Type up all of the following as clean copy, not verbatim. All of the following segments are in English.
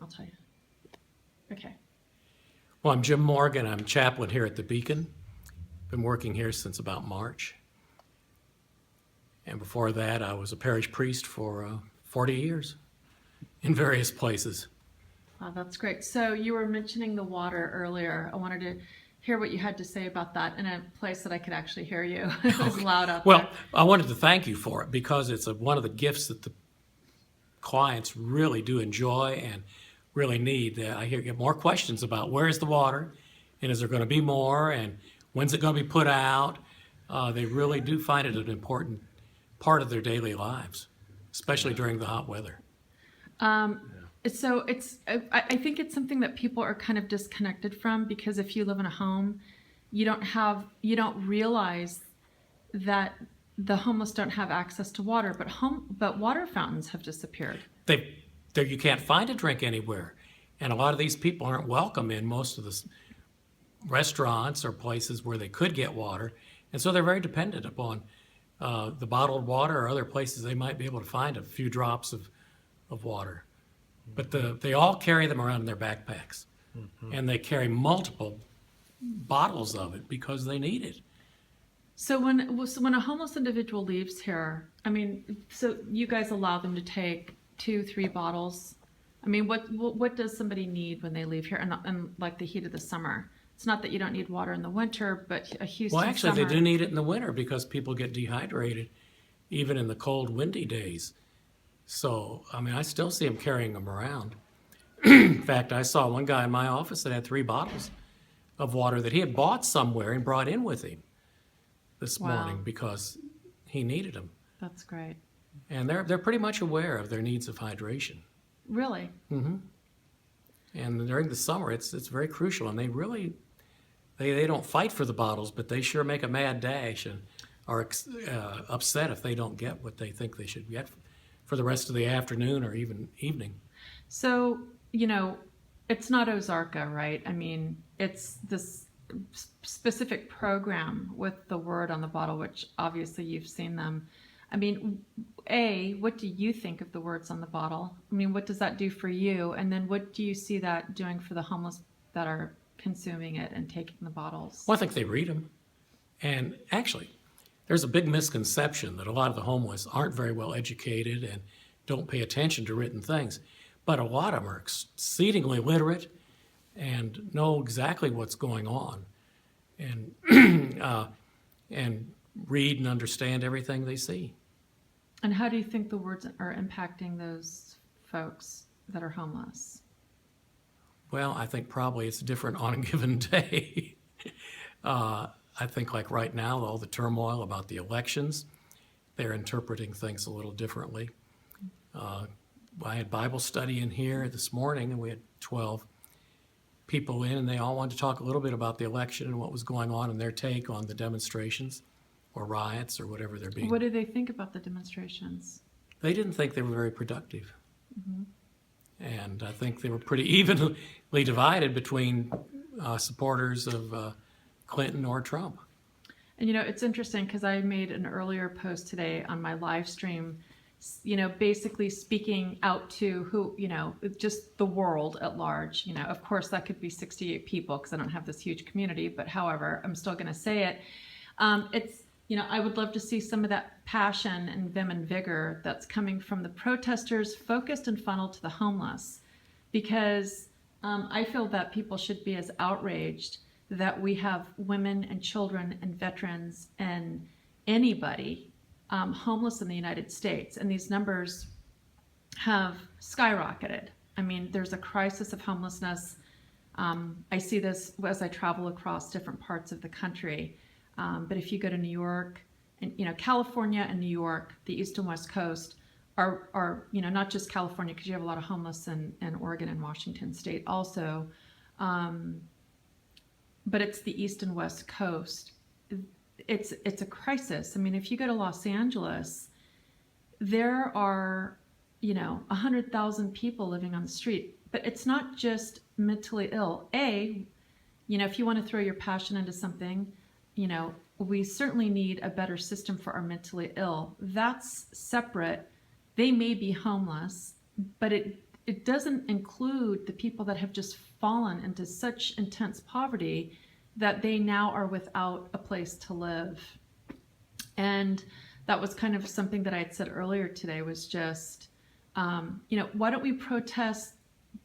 I'll tell you. Okay. Well, I'm Jim Morgan. I'm chaplain here at the Beacon. Been working here since about March. And before that, I was a parish priest for 40 years in various places. Wow, that's great. So you were mentioning the water earlier. I wanted to hear what you had to say about that in a place that I could actually hear you. It was loud out Well, there. I wanted to thank you for it because it's one of the gifts that the clients really do enjoy and really need. I get more questions about where's the water and is there going to be more and when's it going to be put out. They really do find it an important part of their daily lives, especially during the hot weather. So I think it's something that people are kind of disconnected from, because if you live in a home, you don't realize that the homeless don't have access to water, but water fountains have disappeared. You can't find a drink anywhere. And a lot of these people aren't welcome in most of the restaurants or places where they could get water. And so they're very dependent upon the bottled water or other places they might be able to find a few drops of water. But they all carry them around in their backpacks. Mm-hmm. And they carry multiple bottles of it because they need it. So when a homeless individual leaves here, I mean, so you guys allow them to take 2-3 bottles. I mean, what does somebody need when they leave here, and like the heat of the summer? It's not that you don't need water in the winter, but a Houston Well, actually, summer. they do need it in the winter because people get dehydrated, even in the cold, windy days. So, I mean, I still see them carrying them around. In fact, I saw one guy in my office that had 3 bottles of water that he had bought somewhere and brought in with him this morning because he needed them. That's great. And they're pretty much aware of their needs of hydration. Really? Mm-hmm. And during the summer, it's very crucial. And they don't fight for the bottles, but they sure make a mad dash and are upset if they don't get what they think they should get for the rest of the afternoon or even evening. So, it's not Ozarka, right? I mean, it's this specific program with the word on the bottle, which obviously you've seen them. I mean, what do you think of the words on the bottle? I mean, what does that do for you? And then what do you see that doing for the homeless that are consuming it and taking the bottles? Well, I think they read them. And actually, there's a big misconception that a lot of the homeless aren't very well educated and don't pay attention to written things. But a lot of them are exceedingly literate and know exactly what's going on and and read and understand everything they see. And how do you think the words are impacting those folks that are homeless? Well, I think probably it's different on a given day. I think like right now, all the turmoil about the elections, they're interpreting things a little differently. I had Bible study in here this morning, and we had 12 people in, and they all wanted to talk a little bit about the election and what was going on and their take on the demonstrations or riots or whatever they're being. What do they think about the demonstrations? They didn't think they were very productive. Mm-hmm. And I think they were pretty evenly divided between supporters of Clinton or Trump. And it's interesting because I made an earlier post today on my live stream, basically speaking out to who, just the world at large. Of course, that could be 68 people because I don't have this huge community, but however, I'm still going to say it. I would love to see some of that passion and vim and vigor that's coming from the protesters focused and funneled to the homeless, because I feel that people should be as outraged that we have women and children and veterans and anybody homeless in the United States. And these numbers have skyrocketed. I mean, there's a crisis of homelessness. I see this as I travel across different parts of the country. But if you go to New York, and California and New York, the East and West Coast are not just California, because you have a lot of homeless in Oregon and Washington State also, but it's the East and West Coast. It's a crisis. I mean, if you go to Los Angeles, there are 100,000 people living on the street, but it's not just mentally ill. If you want to throw your passion into something, we certainly need a better system for our mentally ill. That's separate. They may be homeless, but it doesn't include the people that have just fallen into such intense poverty that they now are without a place to live. And that was kind of something that I had said earlier today, was just, why don't we protest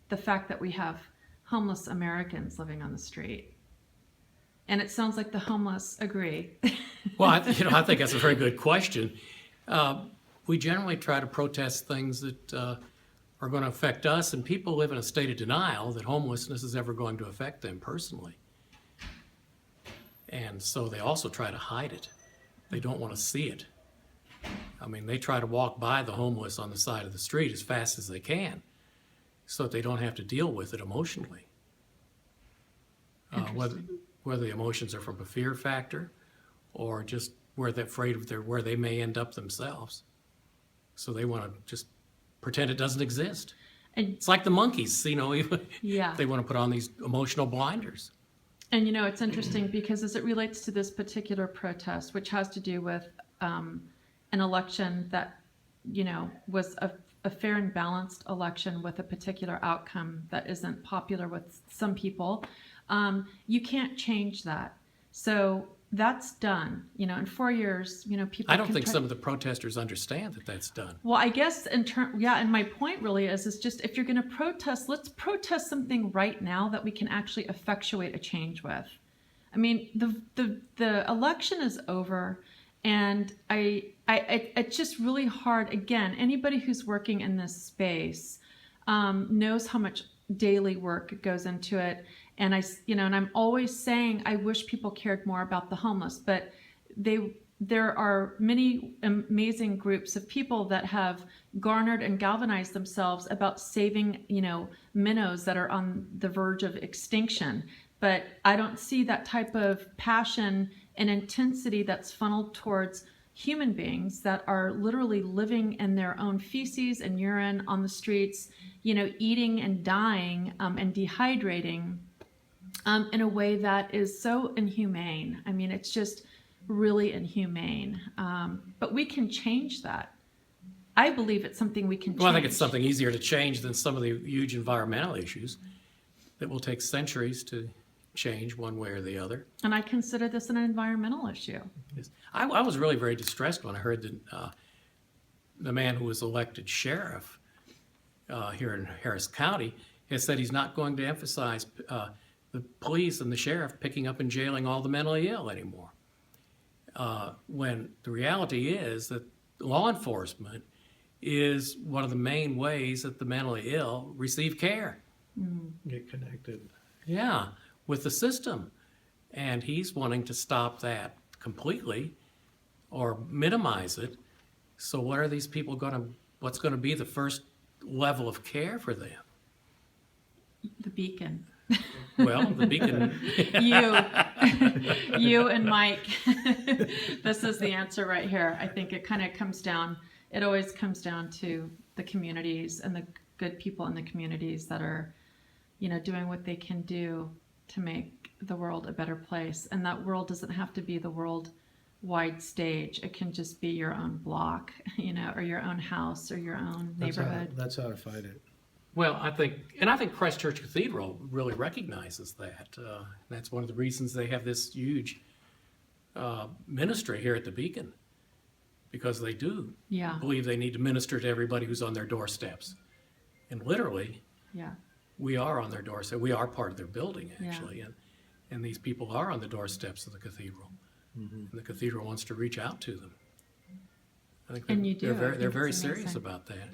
the fact that we have homeless Americans living on the street? And it sounds like the homeless agree. Well, I think that's a very good question. We generally try to protest things that are going to affect us, and people live in a state of denial that homelessness is ever going to affect them personally. And so they also try to hide it. They don't want to see it. I mean, they try to walk by the homeless on the side of the street as fast as they can so that they don't have to deal with it emotionally. Whether the emotions are from a fear factor or just where they're afraid of where they may end up themselves. So they want to just pretend it doesn't exist. And It's like the monkeys, yeah. they want to put on these emotional blinders. And it's interesting because as it relates to this particular protest, which has to do with an election that, was a fair and balanced election with a particular outcome that isn't popular with some people, you can't change that. So that's done. In 4 years, people I don't can think try- some of the protesters understand that that's done. Well, I guess and my point really is just if you're going to protest, let's protest something right now that we can actually effectuate a change with. I mean, the election is over, and it's just really hard. Again, anybody who's working in this space knows how much daily work goes into it. And and I'm always saying I wish people cared more about the homeless, but there are many amazing groups of people that have garnered and galvanized themselves about saving, minnows that are on the verge of extinction. But I don't see that type of passion and intensity that's funneled towards human beings that are literally living in their own feces and urine on the streets, eating and dying and dehydrating in a way that is so inhumane. I mean, it's just really inhumane. But we can change that. I believe it's something we can change. Well, I think it's something easier to change than some of the huge environmental issues that will take centuries to change one way or the other. And I consider this an environmental issue. Yes. I was really very distressed when I heard that the man who was elected sheriff here in Harris County has said he's not going to emphasize the police and the sheriff picking up and jailing all the mentally ill anymore. When the reality is that law enforcement is one of the main ways that the mentally ill receive care. Get connected. Yeah, with the system. And he's wanting to stop that completely or minimize it. So what are these people what's going to be the first level of care for them? The Beacon. Well, the Beacon. You and Mike. This is the answer right here. I think it kind of it always comes down to the communities and the good people in the communities that are, doing what they can do to make the world a better place. And that world doesn't have to be the world-wide stage. It can just be your own block, or your own house or your own neighborhood. That's how to fight it. Well, I think Christ Church Cathedral really recognizes that. That's one of the reasons they have this huge ministry here at the Beacon, because they do Yeah. believe they need to minister to everybody who's on their doorsteps. And literally, Yeah. we are on their doorstep. We are part of their building, actually. And these people are on the doorsteps of the cathedral. And the cathedral wants to reach out to them. I think And you do. I they're think very it's serious amazing. about that.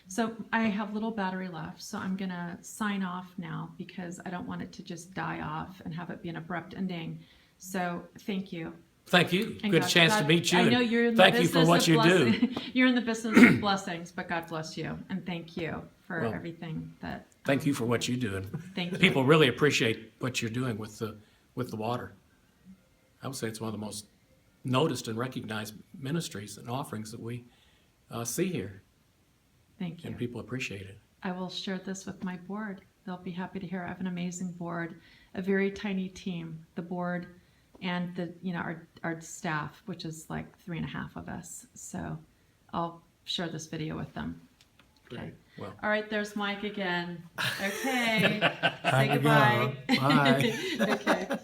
So I have little battery left, so I'm going to sign off now because I don't want it to just die off and have it be an abrupt ending. So thank you. Thank you. And Good God- chance to God- meet you. I know you're in the Thank you for business what of you do. blessing. You're in the business of blessings, but God bless you. And thank you for Well, everything that. Thank you for what you do. And Thank you. people really appreciate what you're doing with the water. I would say it's one of the most noticed and recognized ministries and offerings that we see here, Thank you. and people appreciate it. I will share this with my board. They'll be happy to hear. I have an amazing board, a very tiny team, the board and our staff, which is like 3.5 of us. So I'll share this video with them. Okay. Great. Well. All right, there's Mike again. Okay. Say Time to go. goodbye. Bye. Okay.